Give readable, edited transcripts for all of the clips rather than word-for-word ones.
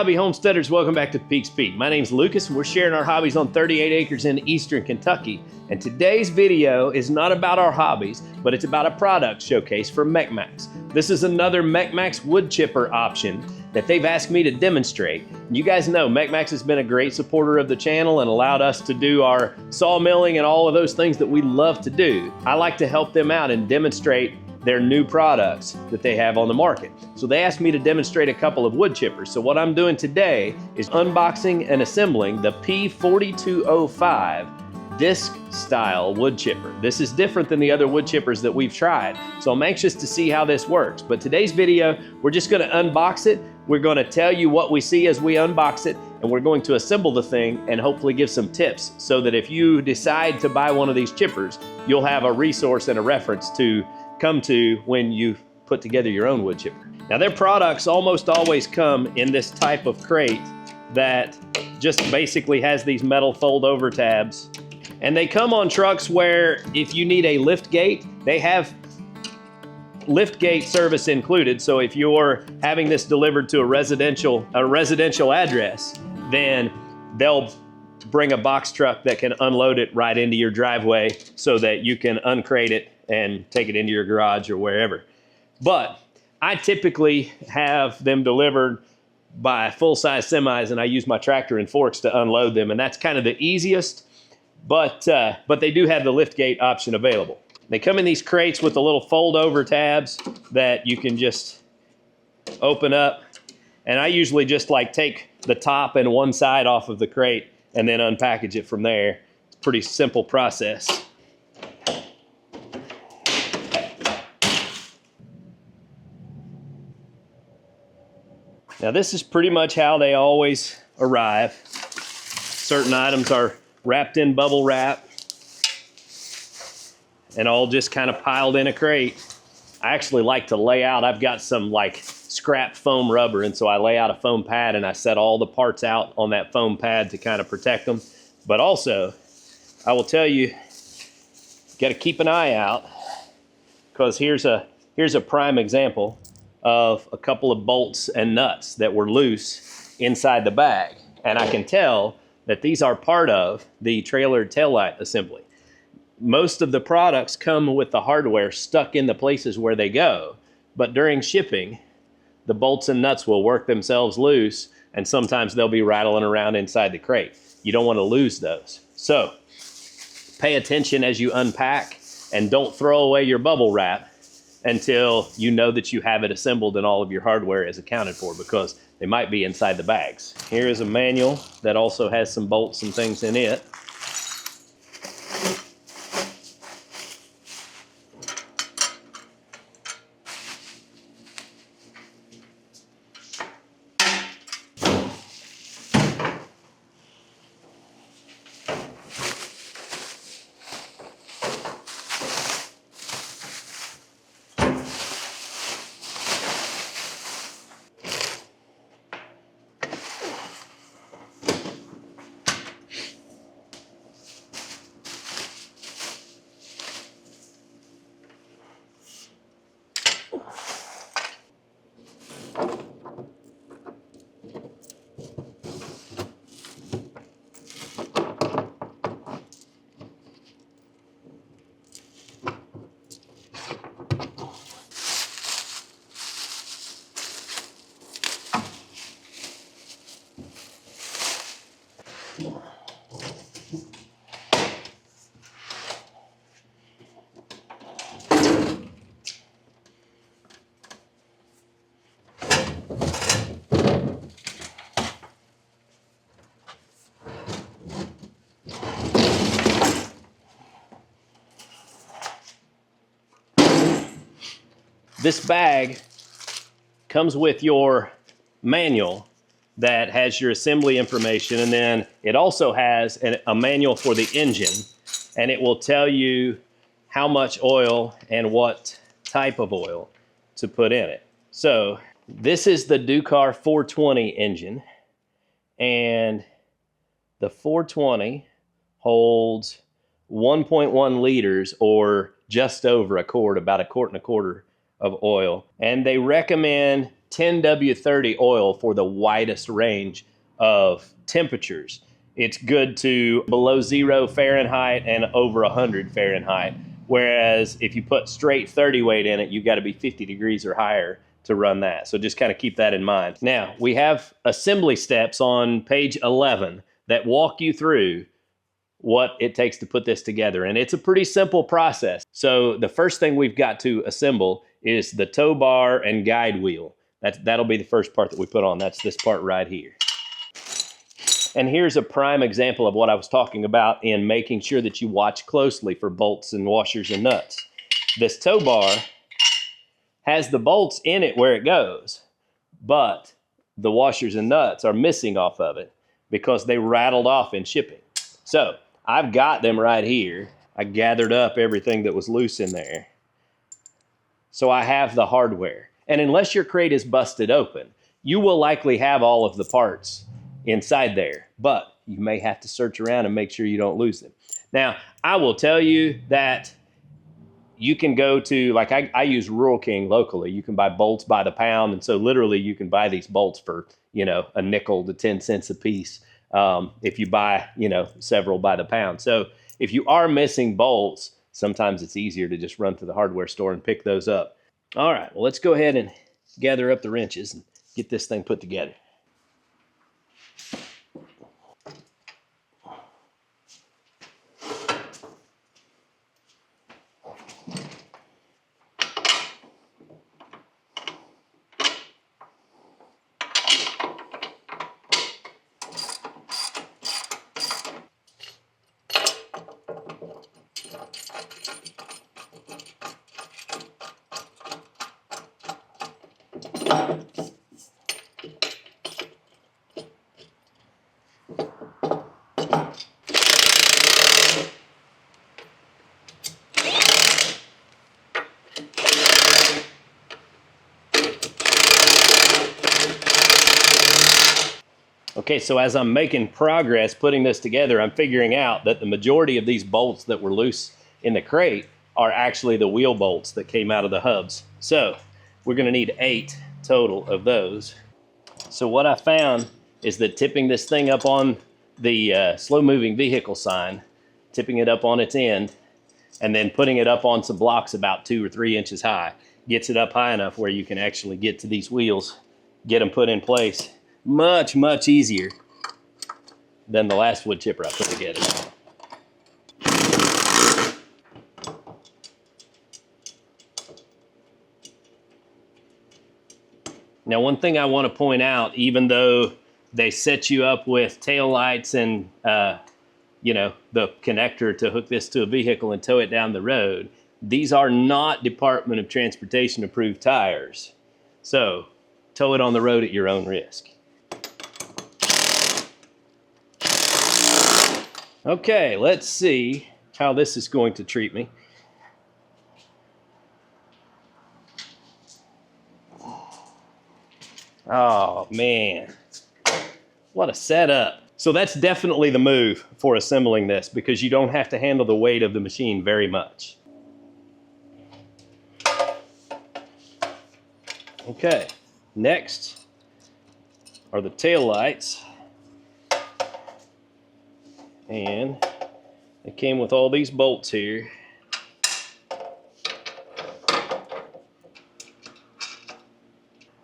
Hobby Homesteaders, welcome back to Peak's Peak. My name's Lucas and we're sharing our hobbies on 38 acres in eastern Kentucky. And today's video is not about our hobbies, but it's about a product showcase for Mechmaxx. This is another Mechmaxx wood chipper option that they've asked me to demonstrate. You guys know Mechmaxx has been a great supporter of the channel and allowed us to do our sawmilling and all of those things that we love to do. I like to help them out and demonstrate their new products that they have on the market. So they asked me to demonstrate a couple of wood chippers. So what I'm doing today is unboxing and assembling the P4205 disc style wood chipper. This is different than the other wood chippers that we've tried. So I'm anxious to see how this works. But today's video, we're just gonna unbox it. We're gonna tell you what we see as we unbox it, and we're going to assemble the thing and hopefully give some tips so that if you decide to buy one of these chippers, you'll have a resource and a reference to come to when you put together your own wood chipper. Now their products almost always come in this type of crate that just basically has these metal fold over tabs. And they come on trucks where if you need a lift gate, they have lift gate service included. So if you're having this delivered to a residential address, then they'll bring a box truck that can unload it right into your driveway so that you can uncrate it and take it into your garage or wherever. But I typically have them delivered by full-size semis, and I use my tractor and forks to unload them, and that's kind of the easiest, but they do have the lift gate option available. They come in these crates with the little fold-over tabs that you can just open up, and I usually just like take the top and one side off of the crate and then unpackage it from there. It's a pretty simple process. Now this is pretty much how they always arrive. Certain items are wrapped in bubble wrap and all just kind of piled in a crate. I actually like to lay out, I've got some like scrap foam rubber, and so I lay out a foam pad and I set all the parts out on that foam pad to kind of protect them. But also, I will tell you, got to keep an eye out, because here's a prime example of a couple of bolts and nuts that were loose inside the bag. And I can tell that these are part of the trailer taillight assembly. Most of the products come with the hardware stuck in the places where they go, but during shipping, the bolts and nuts will work themselves loose, and sometimes they'll be rattling around inside the crate. You don't want to lose those. So pay attention as you unpack, and don't throw away your bubble wrap until you know that you have it assembled and all of your hardware is accounted for, because they might be inside the bags. Here is a manual that also has some bolts and things in it. This bag comes with your manual that has your assembly information, and then it also has a manual for the engine, and it will tell you how much oil and what type of oil to put in it. So this is the Ducar 420 engine, and the 420 holds 1.1 liters, or just over a quart, about a quart and a quarter of oil. And they recommend 10W30 oil for the widest range of temperatures. It's good to below 0 Fahrenheit and over 100 Fahrenheit. Whereas if you put straight 30 weight in it, you've got to be 50 degrees or higher to run that. So just kind of keep that in mind. Now, we have assembly steps on page 11 that walk you through what it takes to put this together. And it's a pretty simple process. So the first thing we've got to assemble is the tow bar and guide wheel. That'll be the first part that we put on. That's this part right here. And here's a prime example of what I was talking about in making sure that you watch closely for bolts and washers and nuts. This tow bar has the bolts in it where it goes, but the washers and nuts are missing off of it because they rattled off in shipping. So I've got them right here. I gathered up everything that was loose in there. So I have the hardware. And unless your crate is busted open, you will likely have all of the parts inside there, but you may have to search around and make sure you don't lose them. Now, I will tell you that you can go to, like I use Rural King locally. You can buy bolts by the pound, and so literally you can buy these bolts for, you know, a nickel to 10 cents a piece if you buy, you know, several by the pound. So if you are missing bolts, sometimes it's easier to just run to the hardware store and pick those up. All right, well, let's go ahead and gather up the wrenches and get this thing put together. Okay, so as I'm making progress putting this together, I'm figuring out that the majority of these bolts that were loose in the crate are actually the wheel bolts that came out of the hubs. So we're gonna need 8 total of those. So what I found is that tipping this thing up on the slow-moving vehicle sign, tipping it up on its end, and then putting it up on some blocks about 2 or 3 inches high, gets it up high enough where you can actually get to these wheels, get them put in place. Much, much easier than the last wood chipper I put together. Now, one thing I want to point out, even though they set you up with tail lights and you know, the connector to hook this to a vehicle and tow it down the road, these are not Department of Transportation approved tires. So tow it on the road at your own risk. Okay, let's see how this is going to treat me. Oh man, what a setup. So that's definitely the move for assembling this, because you don't have to handle the weight of the machine very much. Okay, next are the tail lights. And it came with all these bolts here.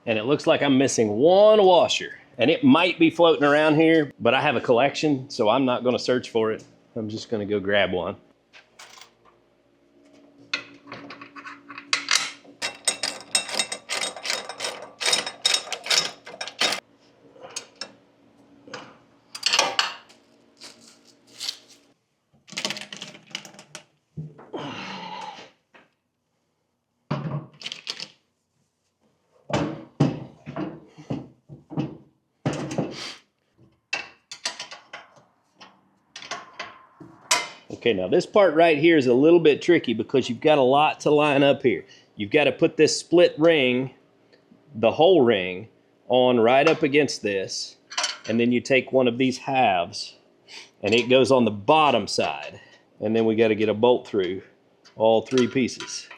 And it looks like I'm missing one washer. And it might be floating around here, but I have a collection, so I'm not gonna search for it. I'm just gonna go grab one. Okay, now this part right here is a little bit tricky because you've got a lot to line up here. You've got to put this split ring, the whole ring, on right up against this, and then you take one of these halves and it goes on the bottom side, and then we got to get a bolt through all 3 pieces.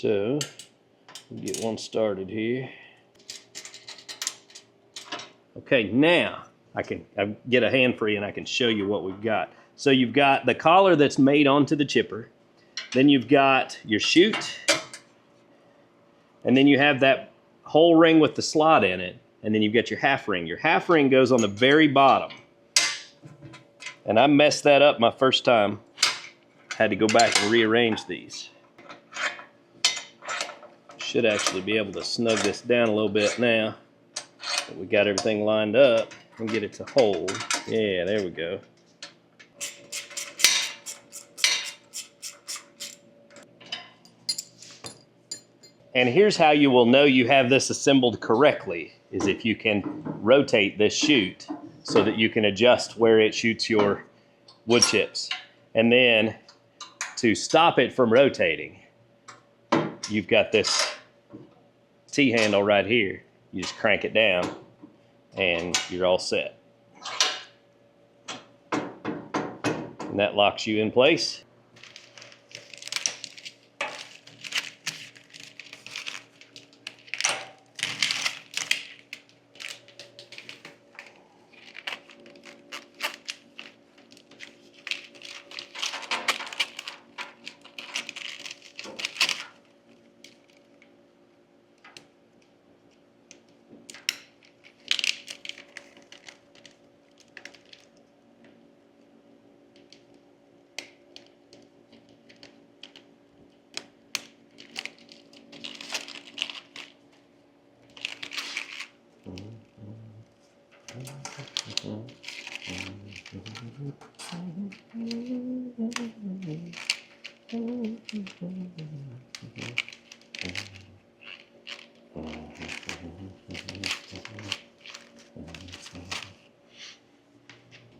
So we'll get one started here. Okay, now I get a hand free and I can show you what we've got. So you've got the collar that's made onto the chipper. Then you've got your chute. And then you have that whole ring with the slot in it. And then you've got your half ring. Your half ring goes on the very bottom. And I messed that up my first time. Had to go back and rearrange these. Should actually be able to snug this down a little bit now. But we got everything lined up and get it to hold. Yeah, there we go. And here's how you will know you have this assembled correctly, is if you can rotate this chute so that you can adjust where it shoots your wood chips. And then to stop it from rotating, you've got this T-handle right here. You just crank it down and you're all set. And that locks you in place.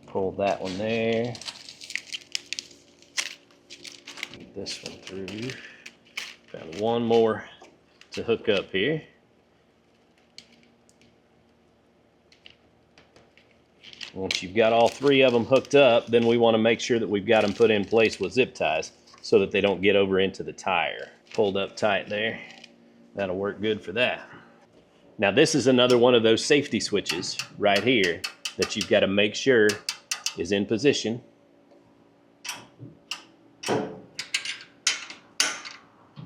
Pull that one there. Get this one through. Found one more to hook up here. Once you've got all three of them hooked up, then we want to make sure that we've got them put in place with zip ties so that they don't get over into the tire. Pulled up tight there. That'll work good for that. Now this is another one of those safety switches right here that you've got to make sure is in position.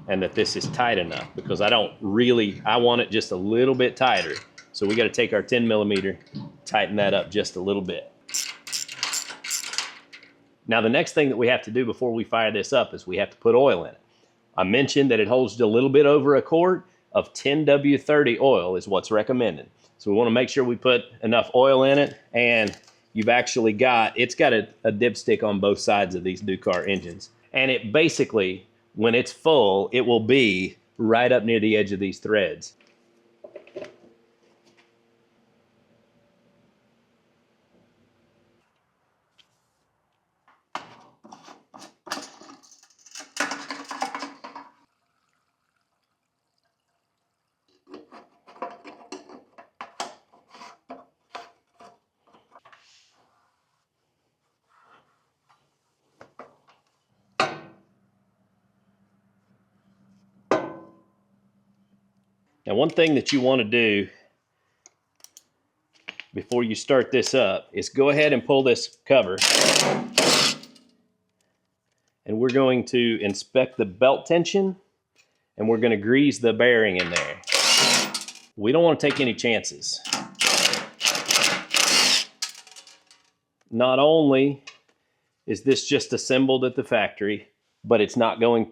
And that this is tight enough, because I want it just a little bit tighter. So we got to take our 10mm, tighten that up just a little bit. Now the next thing that we have to do before we fire this up is we have to put oil in it. I mentioned that it holds a little bit over a quart of 10W30 oil is what's recommended. So we want to make sure we put enough oil in it, and you've actually it's got a dipstick on both sides of these new car engines. And it basically, when it's full, it will be right up near the edge of these threads. Now, one thing that you want to do before you start this up is go ahead and pull this cover. And we're going to inspect the belt tension, and we're going to grease the bearing in there. We don't want to take any chances. Not only is this just assembled at the factory, but it's not going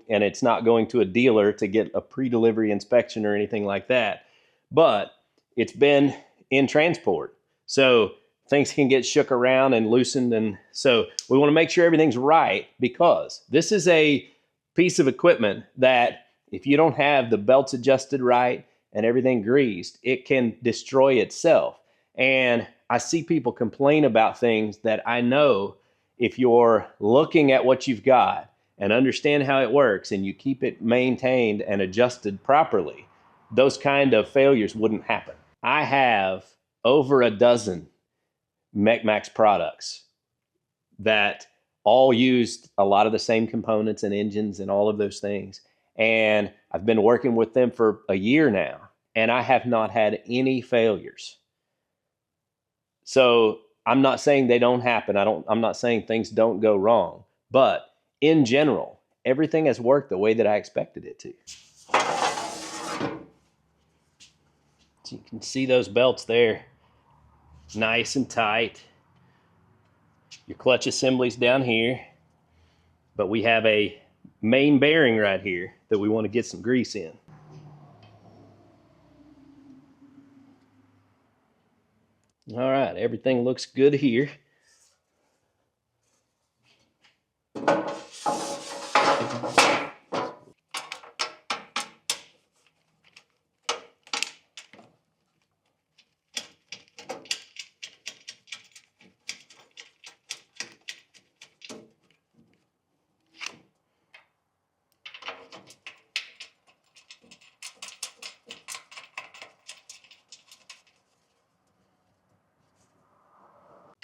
to a dealer to get a pre-delivery inspection or anything like that. But it's been in transport. So things can get shook around and loosened. And so we want to make sure everything's right, because this is a piece of equipment that if you don't have the belts adjusted right and everything greased, it can destroy itself. And I see people complain about things that I know if you're looking at what you've got and understand how it works, and you keep it maintained and adjusted properly, those kind of failures wouldn't happen. I have over a dozen Mechmaxx products that all used a lot of the same components and engines and all of those things. And I've been working with them for a year now, and I have not had any failures. So I'm not saying they don't happen. I'm not saying things don't go wrong, but in general, everything has worked the way that I expected it to. So you can see those belts there, nice and tight. Your clutch assembly's down here, but we have a main bearing right here that we want to get some grease in. All right, everything looks good here.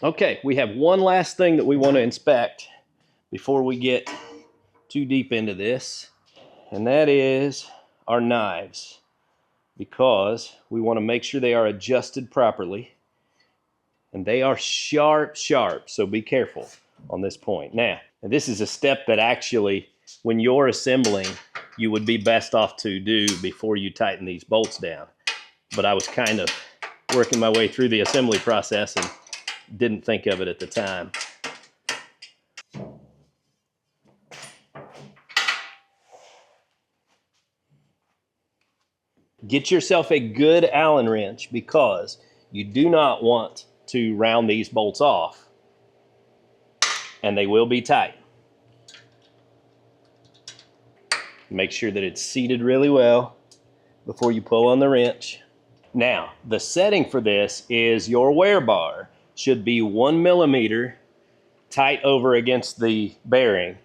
Okay, we have one last thing that we want to inspect before we get too deep into this, and that is our knives, because we want to make sure they are adjusted properly, and they are sharp, so be careful on this point. Now, this is a step that actually, when you're assembling, you would be best off to do before you tighten these bolts down. But I was kind of working my way through the assembly process and didn't think of it at the time. Get yourself a good Allen wrench, because you do not want to round these bolts off, and they will be tight. Make sure that it's seated really well before you pull on the wrench. Now, the setting for this is your wear bar should be 1 millimeter tight over against the bearing,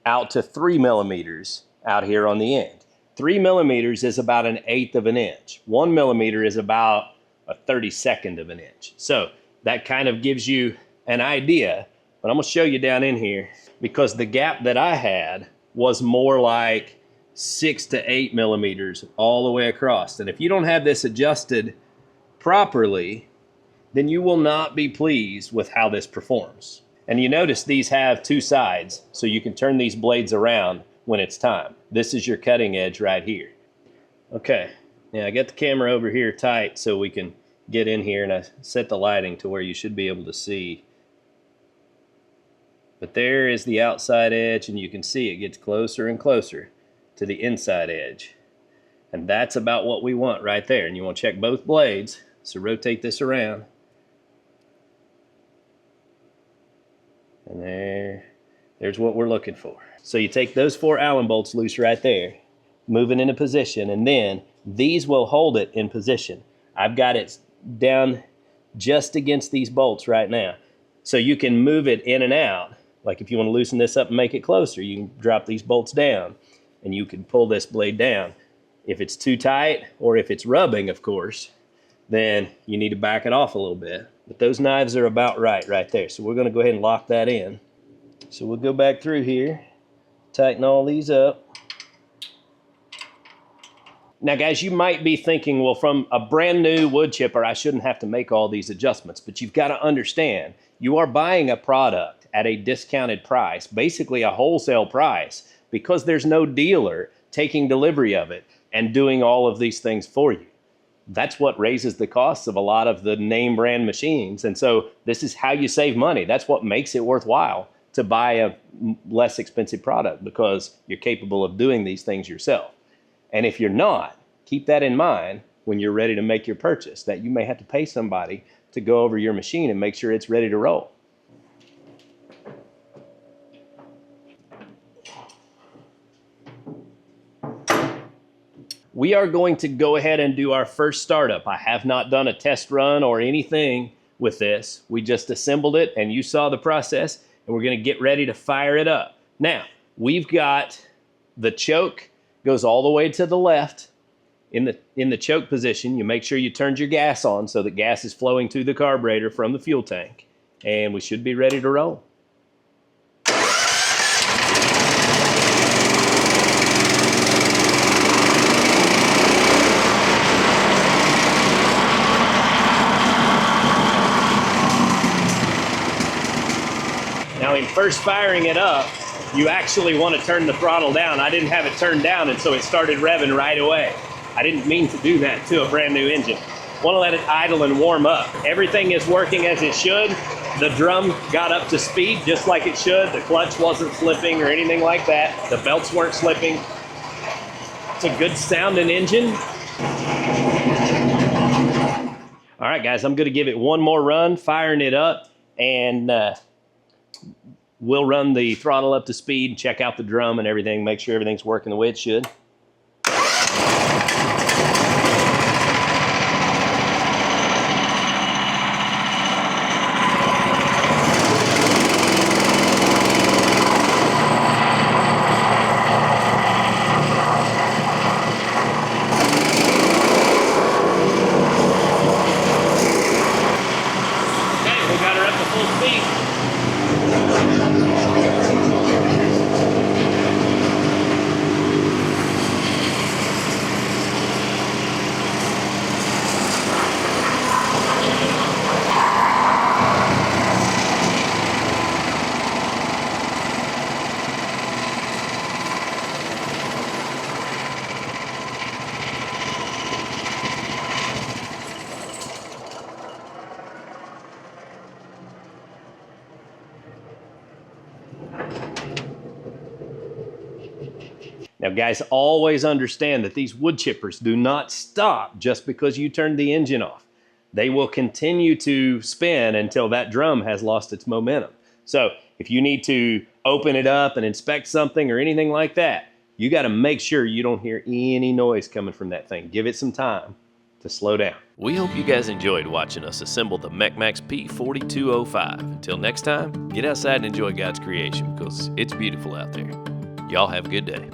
out to 3 millimeters out here on the end. 3 millimeters is about 1/8 of an inch. 1 millimeter is about 1/32 of an inch. So that kind of gives you an idea, but I'm gonna show you down in here, because the gap that I had was more like 6 to 8 millimeters all the way across. And if you don't have this adjusted properly, then you will not be pleased with how this performs. And you notice these have two sides, so you can turn these blades around when it's time. This is your cutting edge right here. Okay, now I got the camera over here tight so we can get in here, and I set the lighting to where you should be able to see. But there is the outside edge, and you can see it gets closer and closer to the inside edge. And that's about what we want right there. And you want to check both blades, so rotate this around. And there's what we're looking for. So you take those 4 Allen bolts loose right there, move it into position, and then these will hold it in position. I've got it down just against these bolts right now. So you can move it in and out. Like if you want to loosen this up and make it closer, you can drop these bolts down and you can pull this blade down. If it's too tight, or if it's rubbing, of course, then you need to back it off a little bit. But those knives are about right there. So we're going to go ahead and lock that in. So we'll go back through here, tighten all these up. Now guys, you might be thinking, well, from a brand new wood chipper, I shouldn't have to make all these adjustments. But you've got to understand, you are buying a product at a discounted price, basically a wholesale price, because there's no dealer taking delivery of it and doing all of these things for you. That's what raises the costs of a lot of the name brand machines. And so this is how you save money. That's what makes it worthwhile to buy a less expensive product, because you're capable of doing these things yourself. And if you're not, keep that in mind when you're ready to make your purchase, that you may have to pay somebody to go over your machine and make sure it's ready to roll. We are going to go ahead and do our first startup. I have not done a test run or anything with this. We just assembled it, and you saw the process, and we're going to get ready to fire it up. Now, we've got the choke goes all the way to the left. In the choke position, you make sure you turned your gas on so that gas is flowing to the carburetor from the fuel tank, and we should be ready to roll. airplane, first firing it up, you actually want to turn the throttle down. I didn't have it turned down, and so it started revving right away. I didn't mean to do that to a brand new engine. Want to let it idle and warm up. Everything is working as it should. The drum got up to speed just like it should. The clutch wasn't slipping or anything like that. The belts weren't slipping. It's a good sounding engine. All right, guys, I'm gonna give it one more run, firing it up, and we'll run the throttle up to speed, check out the drum and everything, make sure everything's working the way it should. Now guys, always understand that these wood chippers do not stop just because you turned the engine off. They will continue to spin until that drum has lost its momentum. So if you need to open it up and inspect something or anything like that, you got to make sure you don't hear any noise coming from that thing. Give it some time to slow down. We hope you guys enjoyed watching us assemble the Mechmaxx P4205. Until next time, get outside and enjoy God's creation because it's beautiful out there. Y'all have a good day.